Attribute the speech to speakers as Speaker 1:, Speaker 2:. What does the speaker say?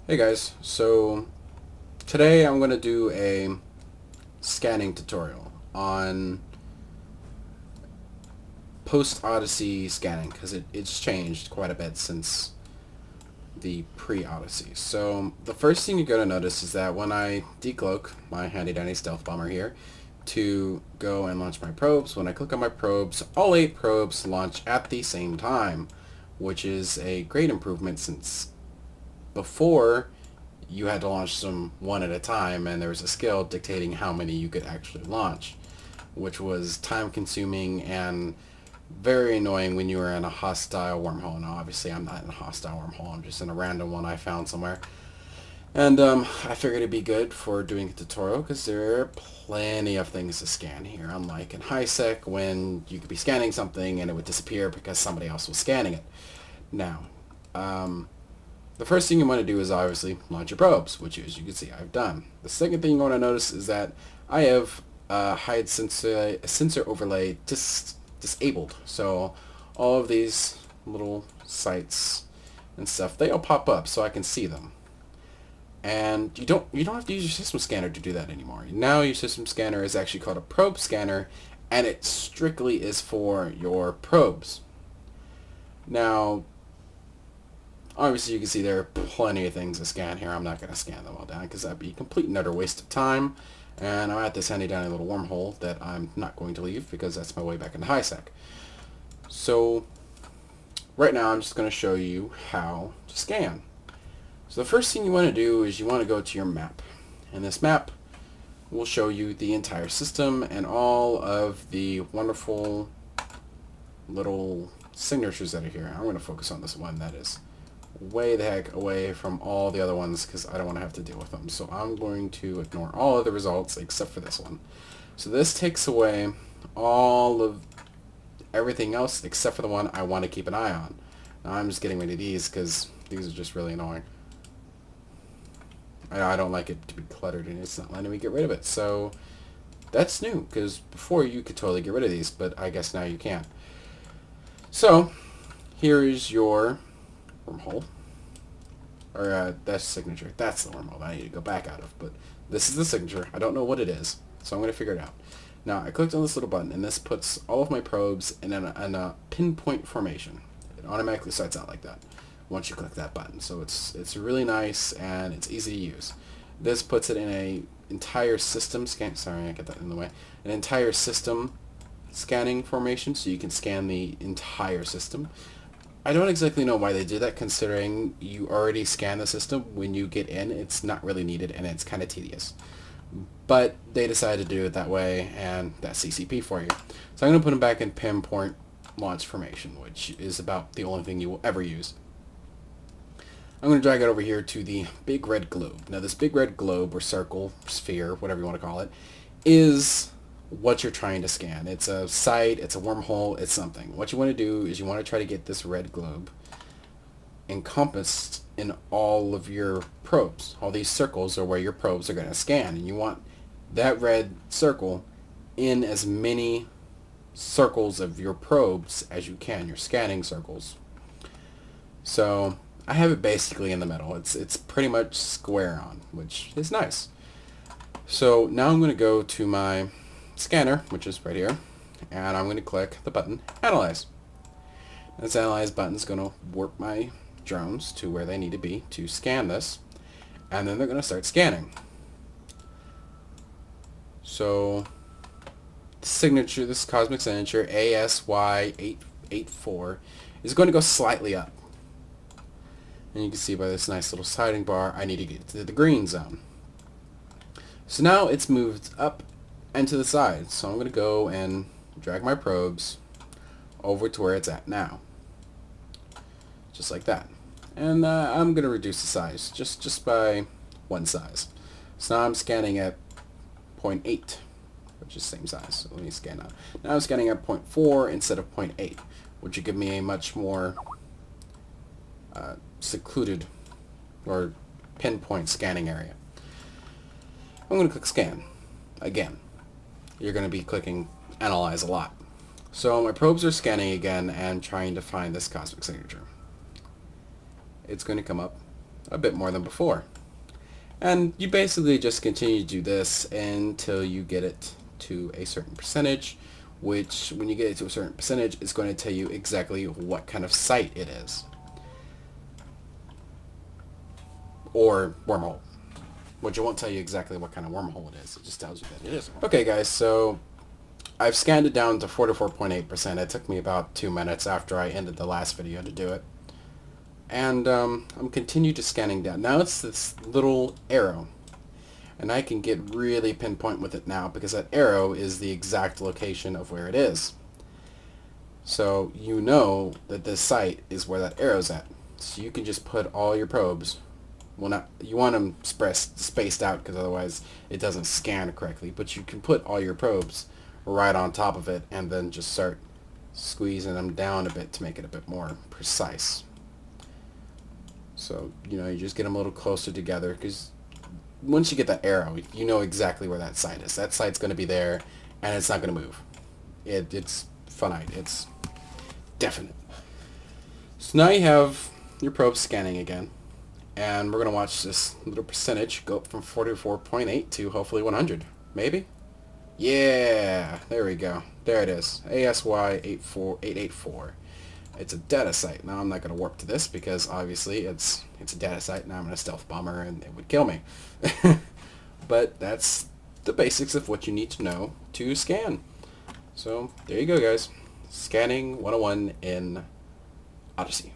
Speaker 1: Hey guys, so today I'm going to do a scanning tutorial on post-Odyssey scanning because it's changed quite a bit since the pre-Odyssey. So the first thing you're going to notice is that when I decloak my handy dandy stealth bomber here to go and launch my probes, when I click on my probes, all 8 probes launch at the same time, which is a great improvement since before you had to launch them one at a time, and there was a skill dictating how many you could actually launch, which was time consuming and very annoying when you were in a hostile wormhole. Now obviously I'm not in a hostile wormhole, I'm just in a random one I found somewhere. And I figured it'd be good for doing a tutorial because there are plenty of things to scan here, unlike in HiSec when you could be scanning something and it would disappear because somebody else was scanning it. Now, the first thing you want to do is obviously launch your probes, which as you can see I've done. The second thing you want to notice is that I have hide sensor overlay disabled. So all of these little sites and stuff, they all pop up so I can see them. And you don't have to use your system scanner to do that anymore. Now your system scanner is actually called a probe scanner, and it strictly is for your probes. Now, obviously you can see there are plenty of things to scan here. I'm not going to scan them all down because that'd be a complete and utter waste of time. And I'm at this handy dandy little wormhole that I'm not going to leave because that's my way back into HiSec. So right now I'm just going to show you how to scan. So the first thing you want to do is you want to go to your map. And this map will show you the entire system and all of the wonderful little signatures that are here. I'm going to focus on this one that is way the heck away from all the other ones because I don't want to have to deal with them. So I'm going to ignore all of the results except for this one. So this takes away all of everything else except for the one I want to keep an eye on. Now I'm just getting rid of these because these are just really annoying. I don't like it to be cluttered and it's not letting me get rid of it. So that's new because before you could totally get rid of these, but I guess now you can't. So here is your wormhole. Or that's signature. That's the wormhole that I need to go back out of. But this is the signature. I don't know what it is, so I'm going to figure it out. Now I clicked on this little button, and this puts all of my probes in a pinpoint formation. It automatically starts out like that once you click that button. So it's really nice and it's easy to use. This puts it in a entire system scan. Sorry, I got that in the way. An entire system scanning formation, so you can scan the entire system. I don't exactly know why they did that, considering you already scan the system when you get in. It's not really needed, and it's kind of tedious. But they decided to do it that way, and that's CCP for you. So I'm going to put them back in pinpoint launch formation, which is about the only thing you will ever use. I'm going to drag it over here to the big red globe. Now this big red globe, or circle, sphere, whatever you want to call it, is what you're trying to scan. It's a site, it's a wormhole, it's something. What you want to do is you want to try to get this red globe encompassed in all of your probes. All these circles are where your probes are going to scan, and you want that red circle in as many circles of your probes as you can, your scanning circles. So I have it basically in the middle. It's pretty much square on, which is nice. So now I'm going to go to my scanner, which is right here, and I'm going to click the button Analyze. This Analyze button is going to warp my drones to where they need to be to scan this, and then they're going to start scanning. So signature, this cosmic signature ASY884 is going to go slightly up, and you can see by this nice little siding bar I need to get to the green zone. So now it's moved up and to the side, so I'm going to go and drag my probes over to where it's at now, just like that. And I'm going to reduce the size just by one size. So now I'm scanning at 0.8, which is the same size. So let me scan now. Now I'm scanning at 0.4 instead of 0.8, which would give me a much more secluded or pinpoint scanning area. I'm going to click Scan again. You're going to be clicking Analyze a lot. So my probes are scanning again and trying to find this cosmic signature. It's going to come up a bit more than before. And you basically just continue to do this until you get it to a certain percentage, which when you get it to a certain percentage, it's going to tell you exactly what kind of site it is. Or wormhole. Which it won't tell you exactly what kind of wormhole it is. It just tells you that it is. Okay guys, so I've scanned it down to 44.8%. It took me about 2 minutes after I ended the last video to do it. And I'm continued to scanning down. Now it's this little arrow. And I can get really pinpoint with it now because that arrow is the exact location of where it is. So you know that this site is where that arrow's at. So you can just put all your probes, well, not, you want them spaced out because otherwise it doesn't scan correctly, but you can put all your probes right on top of it and then just start squeezing them down a bit to make it a bit more precise. So, you know, you just get them a little closer together because once you get that arrow, you know exactly where that site is. That site's going to be there and it's not going to move. It's finite. It's definite. So now you have your probe scanning again. And we're going to watch this little percentage go up from 44.8 to hopefully 100. Maybe? Yeah, there we go. There it is. ASY884. It's a data site. Now I'm not going to warp to this because obviously it's a data site. Now I'm in a stealth bomber and it would kill me. But that's the basics of what you need to know to scan. So there you go guys. Scanning 101 in Odyssey.